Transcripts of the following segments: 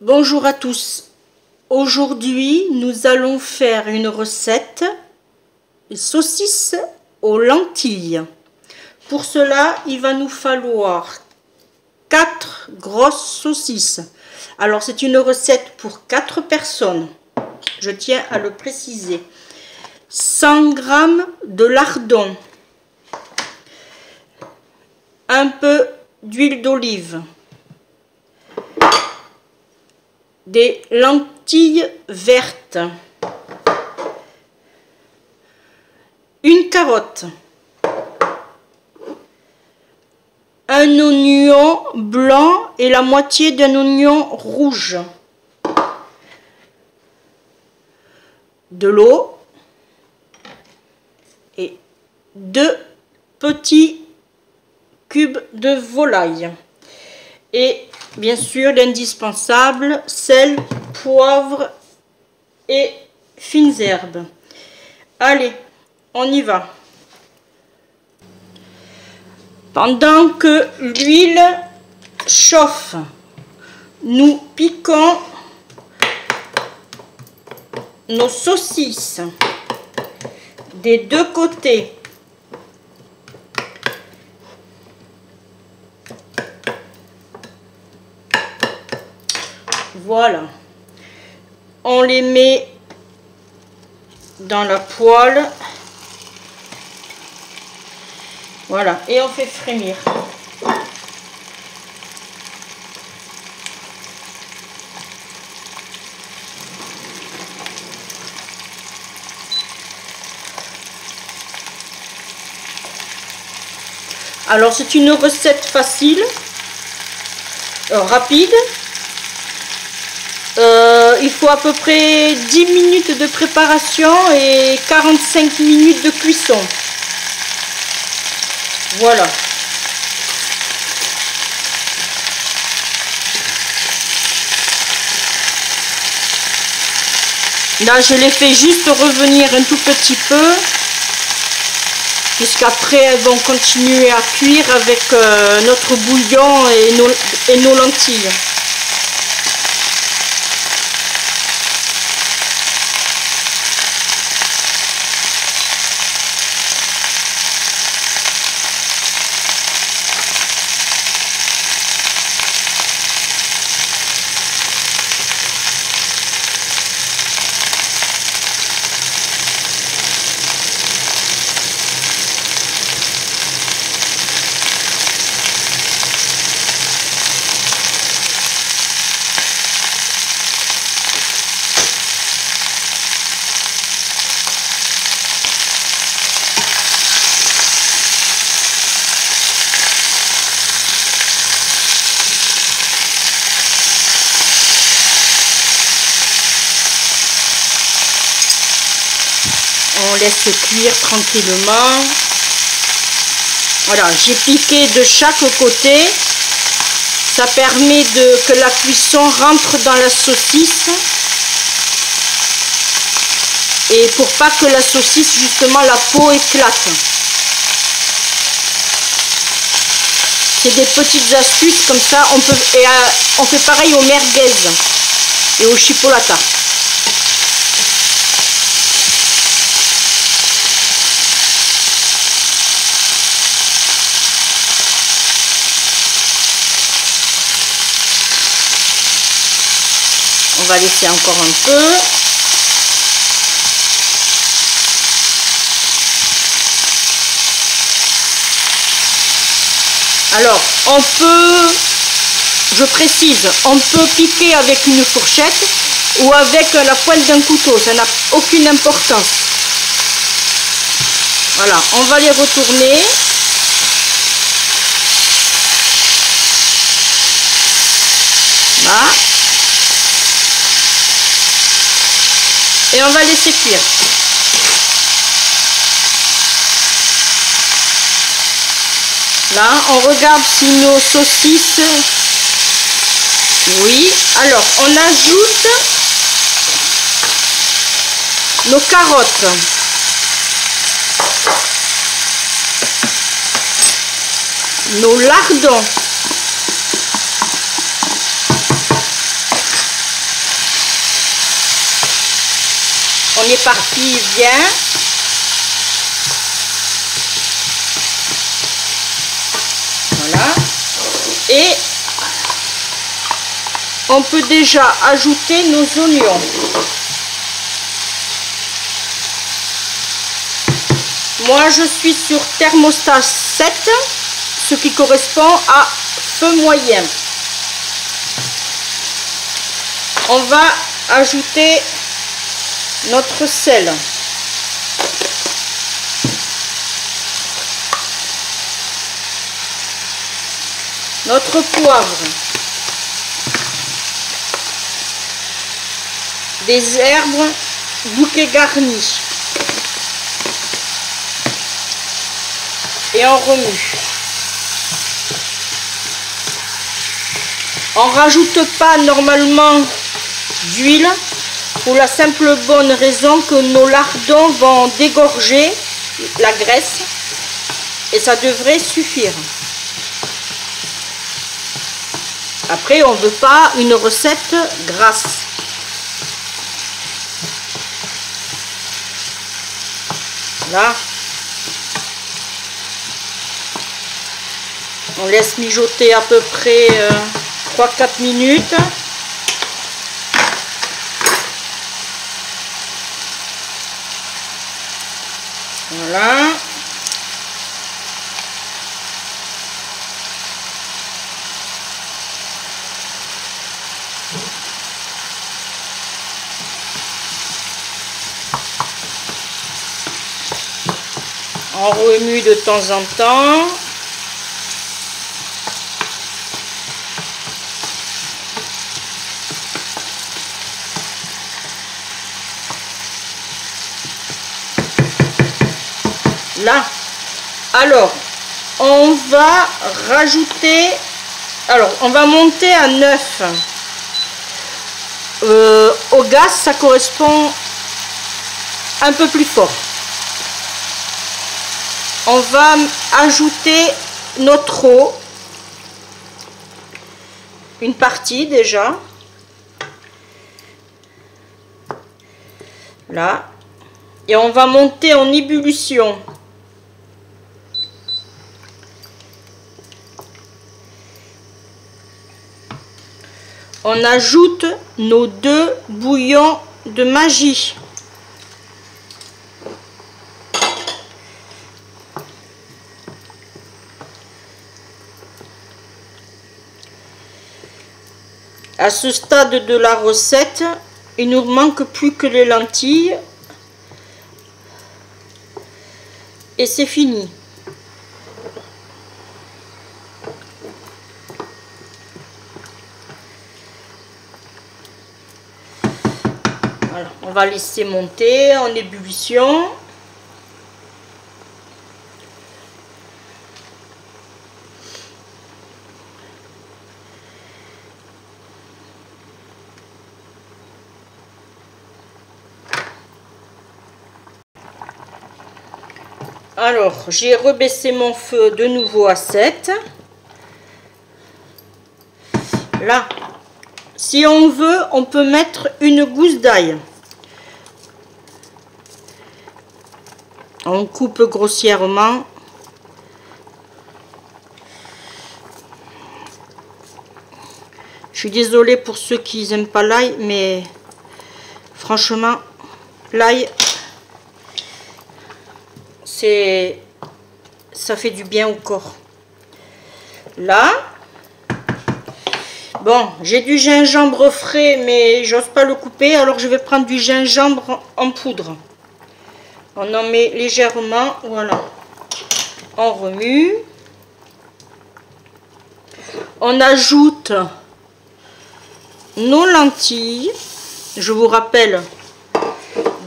Bonjour à tous. Aujourd'hui, nous allons faire une recette saucisses aux lentilles. Pour cela, il va nous falloir 4 grosses saucisses. Alors, c'est une recette pour 4 personnes. Je tiens à le préciser. 100 g de lardons. Un peu d'huile d'olive. Des lentilles vertes, une carotte, un oignon blanc et la moitié d'un oignon rouge, de l'eau et 2 petits cubes de volaille. Et bien sûr, l'indispensable, sel, poivre et fines herbes. Allez, on y va. Pendant que l'huile chauffe, nous piquons nos saucisses des deux côtés. Voilà, on les met dans la poêle, voilà, et on fait frémir. Alors c'est une recette facile, rapide. Il faut à peu près 10 minutes de préparation et 45 minutes de cuisson. Voilà. Là, je les fais juste revenir un tout petit peu, puisqu'après elles vont continuer à cuire avec notre bouillon et nos lentilles. On laisse cuire tranquillement. Voilà, j'ai piqué de chaque côté. Ça permet que la cuisson rentre dans la saucisse. Et pour pas que la saucisse, justement, la peau éclate. C'est des petites astuces comme ça. On fait pareil au merguez et au chipolata. On va laisser encore un peu. Alors, on peut, je précise, on peut piquer avec une fourchette ou avec la pointe d'un couteau. Ça n'a aucune importance. Voilà, on va les retourner. Là. Et on va laisser cuire. Là, on regarde si nos saucisses... Oui. Alors, on ajoute nos carottes. Nos lardons. On éparpille bien. Voilà. Et on peut déjà ajouter nos oignons. Moi, je suis sur thermostat 7, ce qui correspond à feu moyen. On va ajouter notre sel. Notre poivre. Des herbes bouquet garni. Et on remue. On rajoute pas normalement d'huile pour la simple bonne raison que nos lardons vont dégorger la graisse et ça devrait suffire. Après, on ne veut pas une recette grasse. Là, on laisse mijoter à peu près 3-4 minutes. Voilà. On remue de temps en temps. Là, alors, on va rajouter, alors, on va monter à 9. Au gaz, ça correspond un peu plus fort. On va ajouter notre eau, une partie déjà, là, et on va monter en ébullition. On ajoute nos 2 bouillons de magie. À ce stade de la recette, il ne nous manque plus que les lentilles et c'est fini. Voilà, on va laisser monter en ébullition. Alors, j'ai rebaissé mon feu de nouveau à 7. Là, si on veut, on peut mettre une gousse d'ail. On coupe grossièrement. Je suis désolée pour ceux qui n'aiment pas l'ail, mais franchement, l'ail, ça fait du bien au corps. Là, bon, j'ai du gingembre frais, mais j'ose pas le couper, alors je vais prendre du gingembre en poudre. On en met légèrement, voilà. On remue. On ajoute nos lentilles. Je vous rappelle,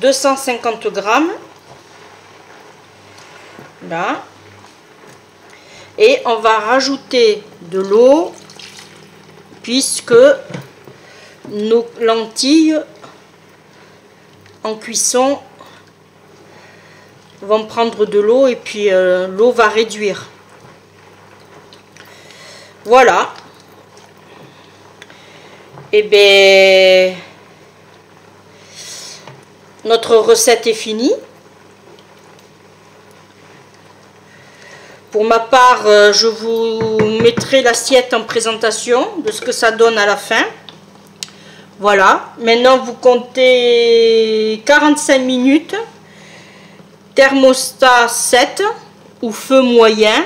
250 grammes. Là. Et on va rajouter de l'eau puisque nos lentilles en cuisson vont prendre de l'eau et puis l'eau va réduire. Voilà. Et bien notre recette est finie. Pour ma part, je vous mettrai l'assiette en présentation de ce que ça donne à la fin. Voilà, maintenant vous comptez 45 minutes, thermostat 7 ou feu moyen.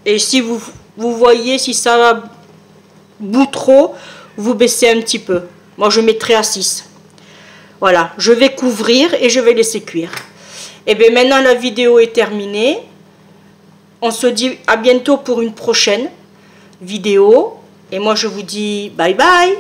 Et si vous voyez si ça va bout trop, vous baissez un petit peu. Moi je mettrai à 6. Voilà, je vais couvrir et je vais laisser cuire. Et bien maintenant la vidéo est terminée. On se dit à bientôt pour une prochaine vidéo. Et moi je vous dis bye bye.